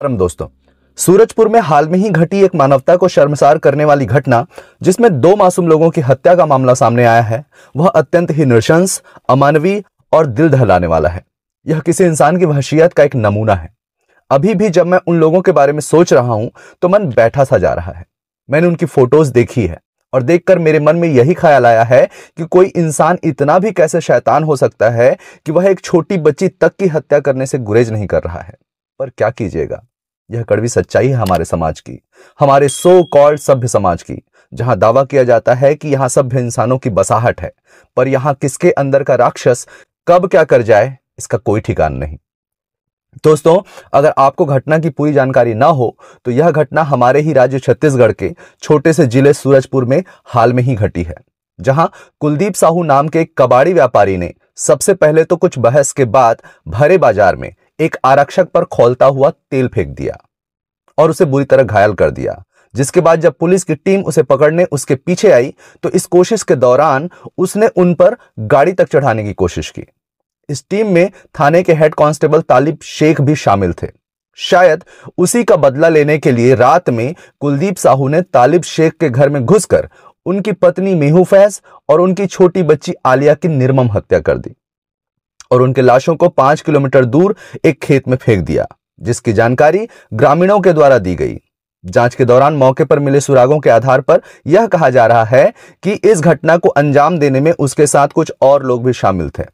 परम दोस्तों, सूरजपुर में हाल में ही घटी एक मानवता को शर्मसार करने वाली घटना, जिसमें 2 मासूम लोगों की हत्या का मामला सामने आया है, वह अत्यंत ही नृशंस, अमानवीय और दिल दहलाने वाला है। यह किसी इंसान की वहशियत का एक नमूना है। अभी भी जब मैं उन लोगों के बारे में सोच रहा हूं तो मन बैठा सा जा रहा है। मैंने उनकी फोटोज देखी है और देखकर मेरे मन में यही ख्याल आया है कि कोई इंसान इतना भी कैसे शैतान हो सकता है कि वह एक छोटी बच्ची तक की हत्या करने से गुरेज नहीं कर रहा है। पर क्या कीजिएगा, यह कड़वी सच्चाई है हमारे समाज की, हमारे सो कॉल्ड सभ्य समाज की, जहां दावा किया जाता है कि यहां सभ्य इंसानों की बसाहट है, पर यहां किसके अंदर का राक्षस कब क्या कर जाए इसका कोई ठिकाना नहीं। दोस्तों, अगर आपको घटना की पूरी जानकारी ना हो तो यह घटना हमारे ही राज्य छत्तीसगढ़ के छोटे से जिले सूरजपुर में हाल में ही घटी है, जहां कुलदीप साहू नाम के एक कबाड़ी व्यापारी ने सबसे पहले तो कुछ बहस के बाद भरे बाजार में एक आरक्षक पर खौलता हुआ तेल फेंक दिया और उसे बुरी तरह घायल कर दिया। जिसके बाद जब पुलिस की टीम उसे पकड़ने उसके पीछे आई तो इस कोशिश के दौरान उसने उन पर गाड़ी तक चढ़ाने की कोशिश की। इस टीम में थाने के हेड कांस्टेबल तालिब शेख भी शामिल थे। शायद उसी का बदला लेने के लिए रात में कुलदीप साहू ने तालिब शेख के घर में घुसकर उनकी पत्नी मेहू फैज और उनकी छोटी बच्ची आलिया की निर्मम हत्या कर दी और उनके लाशों को 5 किलोमीटर दूर एक खेत में फेंक दिया, जिसकी जानकारी ग्रामीणों के द्वारा दी गई। जांच के दौरान मौके पर मिले सुरागों के आधार पर यह कहा जा रहा है कि इस घटना को अंजाम देने में उसके साथ कुछ और लोग भी शामिल थे।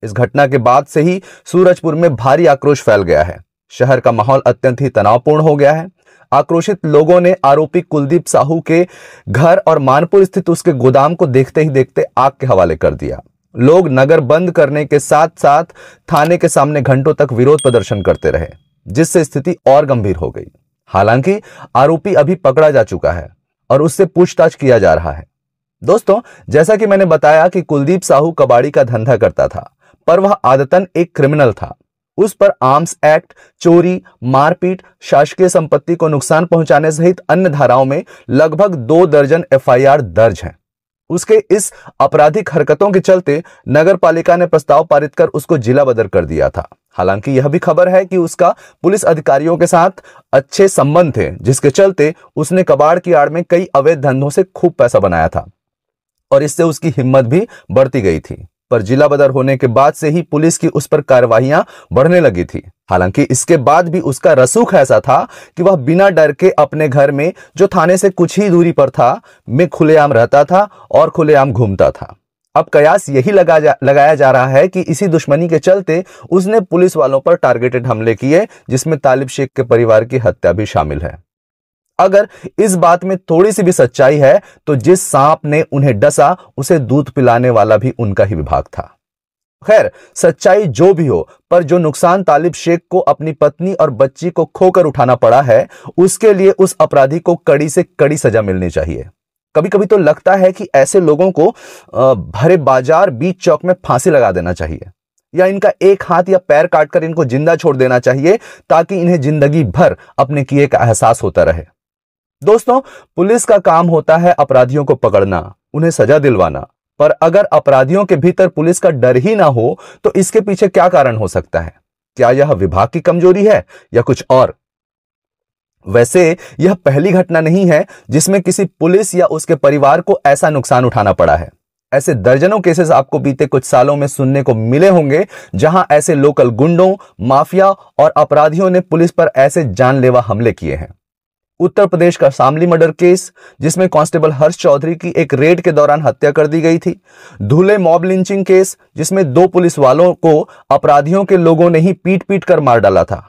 इस घटना के बाद से ही सूरजपुर में भारी आक्रोश फैल गया है। शहर का माहौल अत्यंत ही तनावपूर्ण हो गया है। आक्रोशित लोगों ने आरोपी कुलदीप साहू के घर और मानपुर स्थित उसके गोदाम को देखते ही देखते आग के हवाले कर दिया। लोग नगर बंद करने के साथ साथ थाने के सामने घंटों तक विरोध प्रदर्शन करते रहे, जिससे स्थिति और गंभीर हो गई। हालांकि आरोपी अभी पकड़ा जा चुका है और उससे पूछताछ किया जा रहा है। दोस्तों, जैसा कि मैंने बताया कि कुलदीप साहू कबाड़ी का धंधा करता था, पर वह आदतन एक क्रिमिनल था। उस पर आर्म्स एक्ट, चोरी, मारपीट, शासकीय संपत्ति को नुकसान पहुंचाने सहित अन्य धाराओं में लगभग 2 दर्जन एफआईआर दर्ज हैं। उसके इस आपराधिक हरकतों के चलते नगर पालिका ने प्रस्ताव पारित कर उसको जिला बदर कर दिया था। हालांकि यह भी खबर है कि उसका पुलिस अधिकारियों के साथ अच्छे संबंध थे, जिसके चलते उसने कबाड़ की आड़ में कई अवैध धंधों से खूब पैसा बनाया था और इससे उसकी हिम्मत भी बढ़ती गई थी। पर जिला बदर होने के बाद से ही पुलिस की उस पर कार्रवाइयां बढ़ने लगी थी। हालांकि इसके बाद भी उसका रसूख ऐसा था कि वह बिना डर के अपने घर में, जो थाने से कुछ ही दूरी पर था, में खुलेआम रहता था और खुलेआम घूमता था। अब कयास यही लगाया जा रहा है कि इसी दुश्मनी के चलते उसने पुलिस वालों पर टारगेटेड हमले किए, जिसमें तालिब शेख के परिवार की हत्या भी शामिल है। अगर इस बात में थोड़ी सी भी सच्चाई है तो जिस सांप ने उन्हें डसा उसे दूध पिलाने वाला भी उनका ही विभाग था। खैर, सच्चाई जो भी हो, पर जो नुकसान तालिब शेख को अपनी पत्नी और बच्ची को खोकर उठाना पड़ा है, उसके लिए उस अपराधी को कड़ी से कड़ी सजा मिलनी चाहिए। कभी कभी तो लगता है कि ऐसे लोगों को भरे बाजार बीच चौक में फांसी लगा देना चाहिए, या इनका एक हाथ या पैर काटकर इनको जिंदा छोड़ देना चाहिए, ताकि इन्हें जिंदगी भर अपने किए का एहसास होता रहे। दोस्तों, पुलिस का काम होता है अपराधियों को पकड़ना, उन्हें सजा दिलवाना, पर अगर अपराधियों के भीतर पुलिस का डर ही ना हो तो इसके पीछे क्या कारण हो सकता है? क्या यह विभाग की कमजोरी है या कुछ और? वैसे यह पहली घटना नहीं है जिसमें किसी पुलिस या उसके परिवार को ऐसा नुकसान उठाना पड़ा है। ऐसे दर्जनों केसेस आपको बीते कुछ सालों में सुनने को मिले होंगे, जहां ऐसे लोकल गुंडों, माफिया और अपराधियों ने पुलिस पर ऐसे जानलेवा हमले किए हैं। उत्तर प्रदेश का शामली मर्डर केस, जिसमें कांस्टेबल हर्ष चौधरी की एक रेड के दौरान हत्या कर दी गई थी। धुले मॉब लिंचिंग केस, जिसमें 2 पुलिस वालों को अपराधियों के लोगों ने ही पीट पीट कर मार डाला था।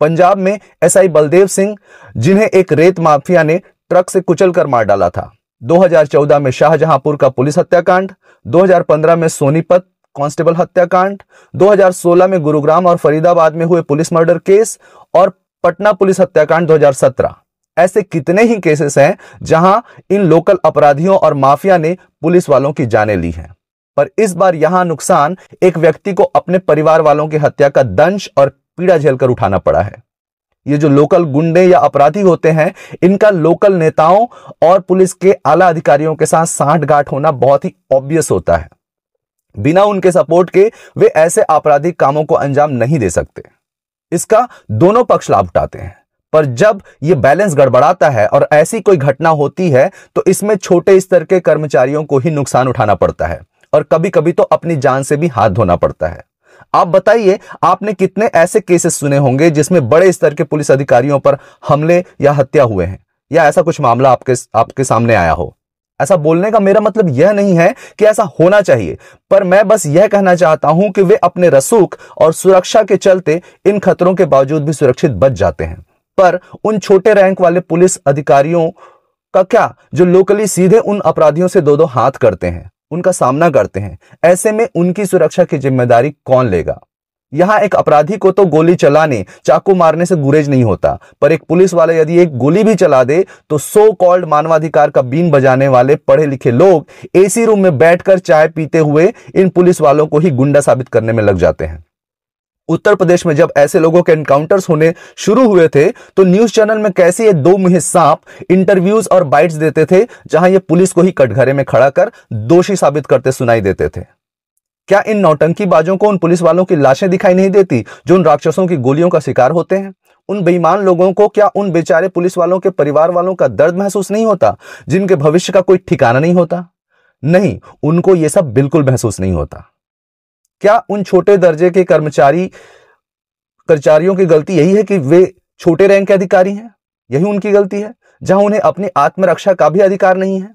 पंजाब में एसआई बलदेव सिंह, जिन्हें एक रेत माफिया ने ट्रक से कुचल कर मार डाला था। 2014 में शाहजहांपुर का पुलिस हत्याकांड, 2015 में सोनीपत कांस्टेबल हत्याकांड, 2016 में गुरुग्राम और फरीदाबाद में हुए पुलिस मर्डर केस और पटना पुलिस हत्याकांड 2017। ऐसे कितने ही केसेस हैं जहां इन लोकल अपराधियों और माफिया ने पुलिस वालों की जानें ली हैं। पर इस बार यहां नुकसान एक व्यक्ति को अपने परिवार वालों की हत्या का दंश और पीड़ा झेलकर उठाना पड़ा है। ये जो लोकल गुंडे या अपराधी होते हैं, इनका लोकल नेताओं और पुलिस के आला अधिकारियों के साथ सांठगांठ होना बहुत ही ऑब्वियस होता है। बिना उनके सपोर्ट के वे ऐसे आपराधिक कामों को अंजाम नहीं दे सकते। इसका दोनों पक्ष लाभ उठाते हैं। पर जब ये बैलेंस गड़बड़ाता है और ऐसी कोई घटना होती है तो इसमें छोटे स्तर के कर्मचारियों को ही नुकसान उठाना पड़ता है और कभी कभी तो अपनी जान से भी हाथ धोना पड़ता है। आप बताइए, आपने कितने ऐसे केसेस सुने होंगे जिसमें बड़े स्तर के पुलिस अधिकारियों पर हमले या हत्या हुए हैं, या ऐसा कुछ मामला आपके सामने आया हो। ऐसा बोलने का मेरा मतलब यह नहीं है कि ऐसा होना चाहिए, पर मैं बस यह कहना चाहता हूं कि वे अपने रसूख और सुरक्षा के चलते इन खतरों के बावजूद भी सुरक्षित बच जाते हैं। पर उन छोटे रैंक वाले पुलिस अधिकारियों का क्या, जो लोकली सीधे उन अपराधियों से दो दो हाथ करते हैं, उनका सामना करते हैं? ऐसे में उनकी सुरक्षा की जिम्मेदारी कौन लेगा? यहां एक अपराधी को तो गोली चलाने, चाकू मारने से गुरेज नहीं होता, पर एक पुलिस वाला यदि एक गोली भी चला दे तो सो कॉल्ड मानवाधिकार का बीन बजाने वाले पढ़े लिखे लोग एसी रूम में बैठकर चाय पीते हुए इन पुलिस वालों को ही गुंडा साबित करने में लग जाते हैं। उत्तर प्रदेश में जब ऐसे लोगों के एनकाउंटर्स होने शुरू हुए थे तो न्यूज चैनल में कैसे ये दो मुंहे सांप इंटरव्यूज और बाइट्स देते थे, जहां ये पुलिस को ही कटघरे में खड़ा कर दोषी साबित करते सुनाई देते थे। क्या इन नौटंकीबाजों को उन पुलिस वालों की लाशें दिखाई नहीं देती जो उन राक्षसों की गोलियों का शिकार होते हैं? उन बेईमान लोगों को क्या उन बेचारे पुलिस वालों के परिवार वालों का दर्द महसूस नहीं होता, जिनके भविष्य का कोई ठिकाना नहीं होता? नहीं, उनको यह सब बिल्कुल महसूस नहीं होता। क्या उन छोटे दर्जे के कर्मचारियों की गलती यही है कि वे छोटे रैंक के अधिकारी हैं? यही उनकी गलती है, जहां उन्हें अपनी आत्मरक्षा का भी अधिकार नहीं है?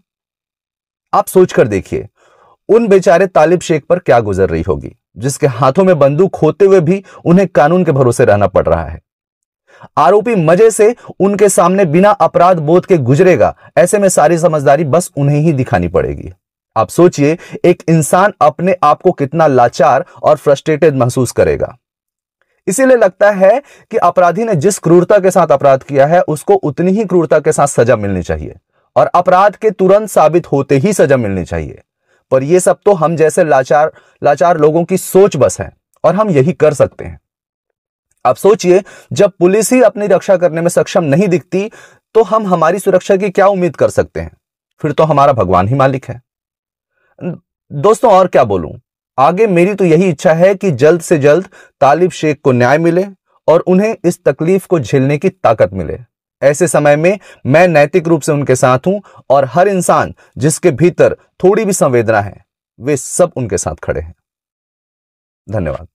आप सोचकर देखिए, उन बेचारे तालिब शेख पर क्या गुजर रही होगी, जिसके हाथों में बंदूक होते हुए भी उन्हें कानून के भरोसे रहना पड़ रहा है। आरोपी मजे से उनके सामने बिना अपराध बोध के गुजरेगा, ऐसे में सारी समझदारी बस उन्हें ही दिखानी पड़ेगी। आप सोचिए, एक इंसान अपने आप को कितना लाचार और फ्रस्ट्रेटेड महसूस करेगा। इसीलिए लगता है कि अपराधी ने जिस क्रूरता के साथ अपराध किया है उसको उतनी ही क्रूरता के साथ सजा मिलनी चाहिए, और अपराध के तुरंत साबित होते ही सजा मिलनी चाहिए। पर यह सब तो हम जैसे लाचार लोगों की सोच बस है, और हम यही कर सकते हैं। आप सोचिए, जब पुलिस ही अपनी रक्षा करने में सक्षम नहीं दिखती तो हम हमारी सुरक्षा की क्या उम्मीद कर सकते हैं? फिर तो हमारा भगवान ही मालिक है। दोस्तों, और क्या बोलूं, आगे मेरी तो यही इच्छा है कि जल्द से जल्द तालिब शेख को न्याय मिले और उन्हें इस तकलीफ को झेलने की ताकत मिले। ऐसे समय में मैं नैतिक रूप से उनके साथ हूं, और हर इंसान जिसके भीतर थोड़ी भी संवेदना है, वे सब उनके साथ खड़े हैं। धन्यवाद।